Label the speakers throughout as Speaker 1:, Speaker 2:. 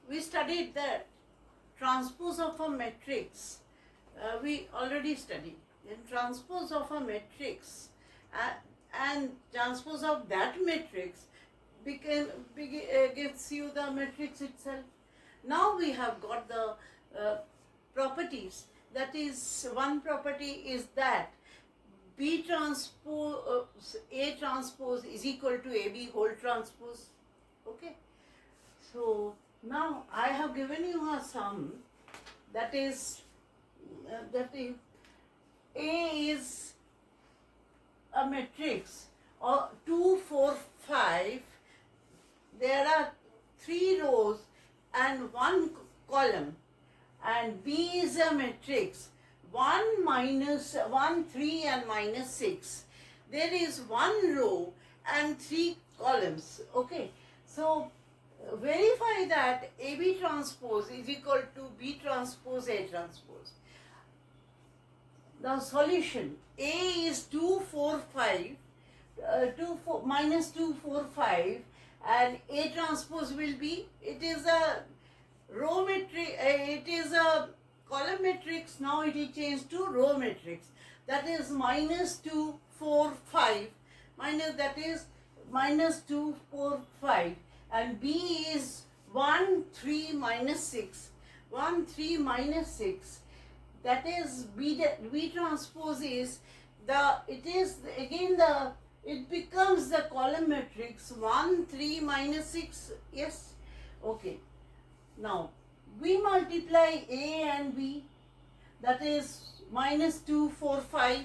Speaker 1: we studied that transpose of a matrix. We already studied. Then transpose of a matrix and transpose of that matrix gives you the matrix itself. Now we have got the properties. That is, one property is that B transpose A transpose is equal to AB whole transpose. Okay. So now I have given you a sum that is A is a matrix or 2, 4, 5. There are 3 rows and 1 column, and B is a matrix 1, minus 1, 3 and minus 6. There is 1 row and 3 columns. Okay, so verify that AB transpose is equal to B transpose A transpose. The solution A is 2, 4, 5, minus 2, 4, 5, and A transpose will be, it is a row matrix, it is a column matrix, now it is changed to row matrix. That is minus 2, 4, 5, that is minus 2, 4, 5, and B is 1, 3, minus 6, 1, 3, minus 6. That is B transpose is it becomes the column matrix 1, 3, minus 6. Yes, okay. Now we multiply A and B, that is minus 2, 4, 5,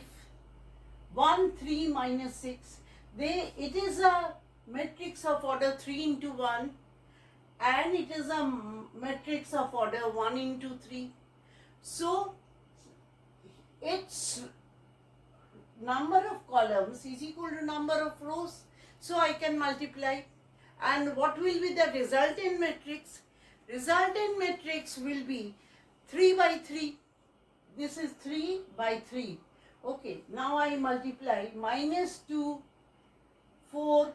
Speaker 1: 1, 3, minus 6. It is a matrix of order 3 into 1, and it is a matrix of order 1 into 3. So its number of columns is equal to number of rows. So I can multiply. And what will be the resultant matrix? Resultant matrix will be 3 by 3. This is 3 by 3. Okay, now I multiply minus 2, 4,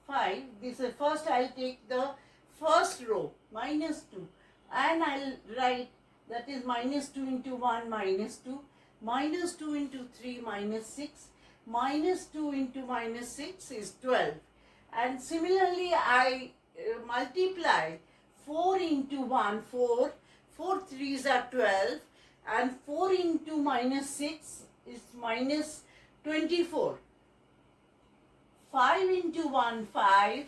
Speaker 1: 5. This is first I'll take the first row, minus 2. And I'll write that is minus 2 into 1, minus 2. Minus 2 into 3, minus 6. Minus 2 into minus 6 is 12. And similarly, I multiply 4 into 1, 4. 4 3s are 12. And 4 into minus 6 is minus 24. 5 into 1, 5.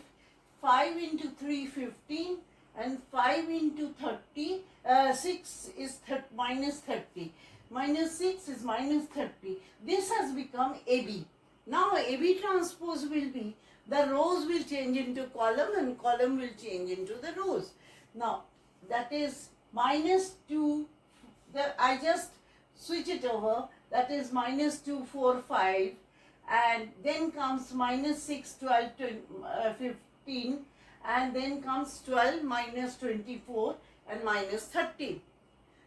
Speaker 1: 5 into 3, 15. And 5 into 30, 6 is minus 30. Minus 6 is minus 30. This has become AB. Now AB transpose will be, the rows will change into column and column will change into the rows. Now that is minus 2, I just switch it over, that is minus 2, 4, 5, and then comes minus 6, 12, 15, and then comes 12, minus 24 and minus 30.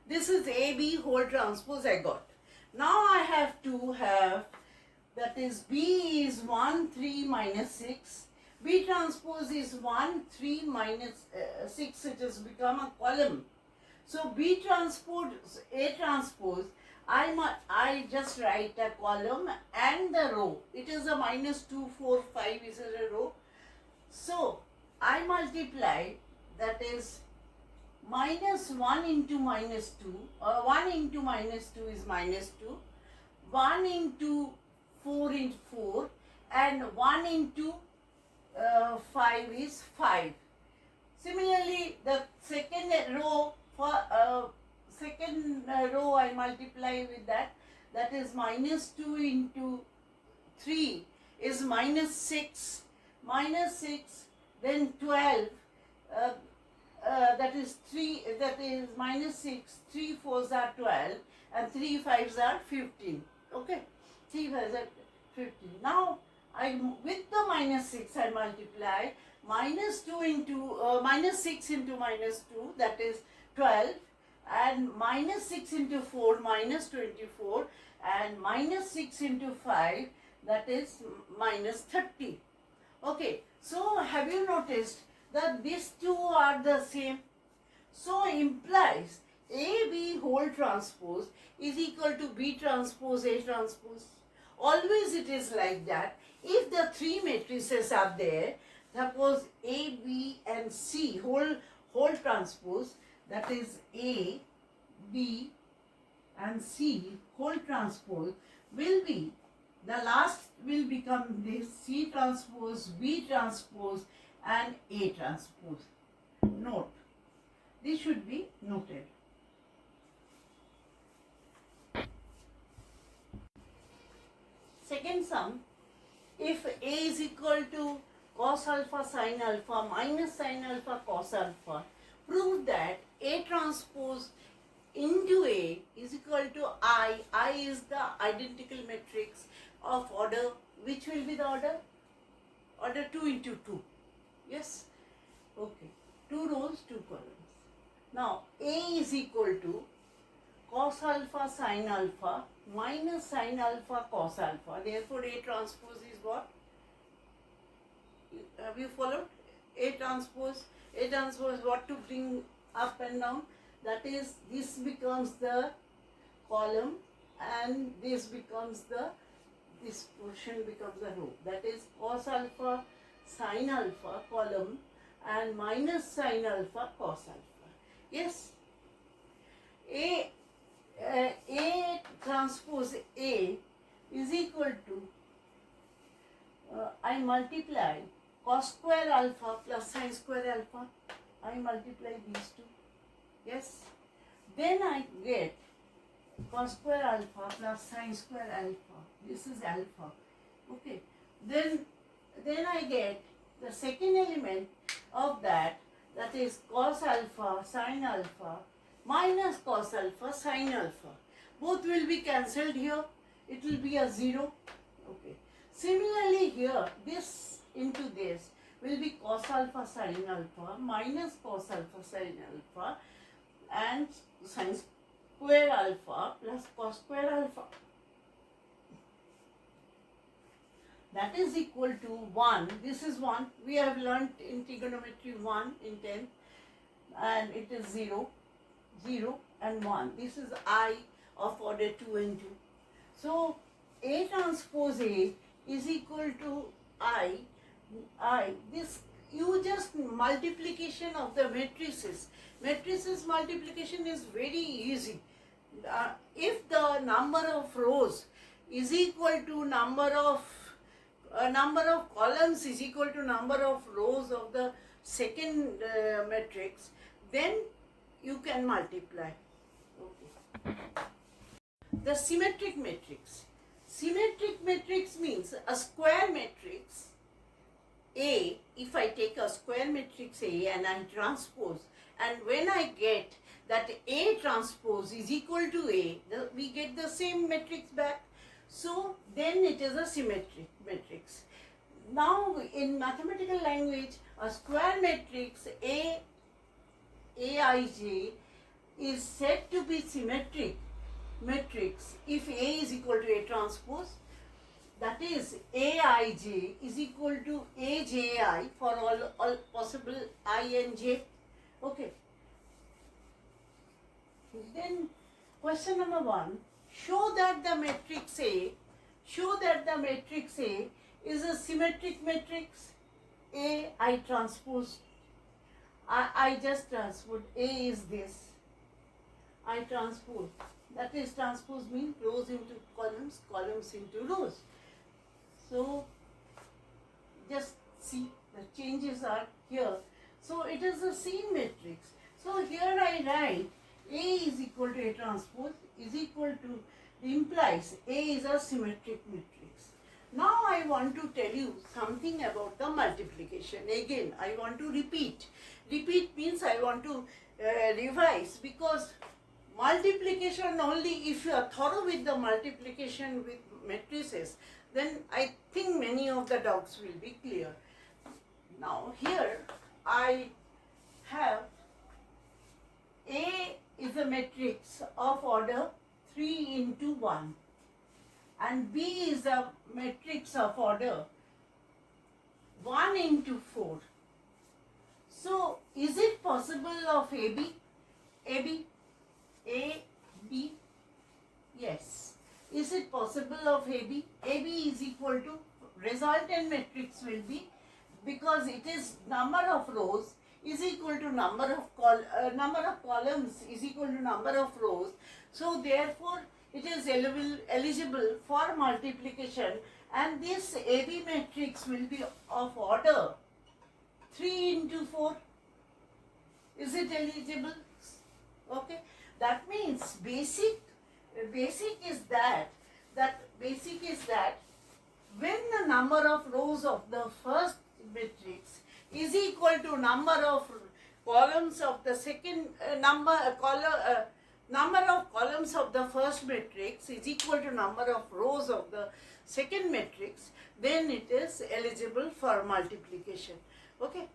Speaker 1: This is AB whole transpose I got. Now I have to have, that is B is 1, 3, minus 6. B transpose is 1, 3, minus 6. It has become a column. So B transpose, A transpose, I just write a column and the row. It is a minus 2, 4, 5 is a row. So I multiply, that is minus 1 into minus 2, 1 into minus 2 is minus 2, 1 into 4 into 4, and 1 into 5 is 5. Similarly, the second row I multiply with that is minus 2 into 3 is minus 6, then 12, that is 3, that is minus 6, 3 4s are 12 and 3 5s are 15. Okay, 3 5s are 15. Now with the minus 6 I multiply minus 2 into minus 6 into minus 2, that is 12, and minus 6 into 4, minus 24, and minus 6 into 5, that is minus 30. Okay, so have you noticed that these two are the same? So implies AB whole transpose is equal to B transpose A transpose. Always it is like that. If the three matrices are there, suppose A, B and C whole transpose, that is A, B and C whole transpose will be, the last will become this C transpose, B transpose and A transpose. Note, this should be noted. Second sum, if A is equal to cos alpha sin alpha minus sin alpha cos alpha, prove that A transpose into A is equal to I. I is the identical matrix of order, which will be the order? Order 2 into 2. Yes? Okay. 2 rows, 2 columns. Now, A is equal to cos alpha sin alpha minus sin alpha cos alpha. Therefore, A transpose is what? Have you followed? A transpose what to bring up and down? That is, this becomes the column and this portion becomes the row. That is cos alpha sin alpha column and minus sin alpha cos alpha. Yes? A transpose A is equal to, I multiply cos square alpha plus sin square alpha. I multiply these two. Yes? Then I get cos square alpha plus sin square alpha. This is alpha. Okay. Then I get the second element of that is cos alpha sin alpha minus cos alpha sin alpha. Both will be cancelled here. It will be a 0. Okay. Similarly here, this into this will be cos alpha sin alpha minus cos alpha sin alpha and sin square alpha plus cos square alpha. That is equal to 1. This is 1. We have learnt in trigonometry 1 in 10th, and it is 0, 0 and 1. This is I of order 2 and 2. So A transpose A is equal to I. This, you just multiplication of the matrices. Matrices multiplication is very easy. If the number of rows is equal to number of columns is equal to number of rows of the second matrix, then you can multiply. Okay. The symmetric matrix. Symmetric matrix means a square matrix A. If I take a square matrix A and I transpose, and when I get that A transpose is equal to A, we get the same matrix back. So then it is a symmetric matrix. Now in mathematical language, a square matrix Aij is said to be symmetric matrix if A is equal to A transpose. That is, Aij is equal to Aj for all possible I and j. Okay. Then question number 1. Show that the matrix A is a symmetric matrix. A I transpose. I just transpose. A is this. I transpose. That is, transpose means rows into columns, columns into rows. So just see the changes are here. So it is a same matrix. So here I write A is equal to A transpose is equal to, implies A is a symmetric matrix. Now I want to tell you something about the multiplication. Again, I want to repeat. Repeat means I want to revise, because multiplication only, if you are thorough with the multiplication with matrices, then I think many of the doubts will be clear. Now here I have A is a matrix of order 3 into 1 and B is a matrix of order 1 into 4. So is it possible of AB? AB, AB, yes. Is it possible of AB? AB is equal to, resultant matrix will be, because it is number of rows is equal to number of columns is equal to number of rows. So therefore it is eligible for multiplication, and this AB matrix will be of order 3 into 4. Is it eligible? Okay. That means basic is that when the number of rows of the first matrix is equal to number of columns of the second number of columns of the first matrix is equal to number of rows of the second matrix, then it is eligible for multiplication. Okay.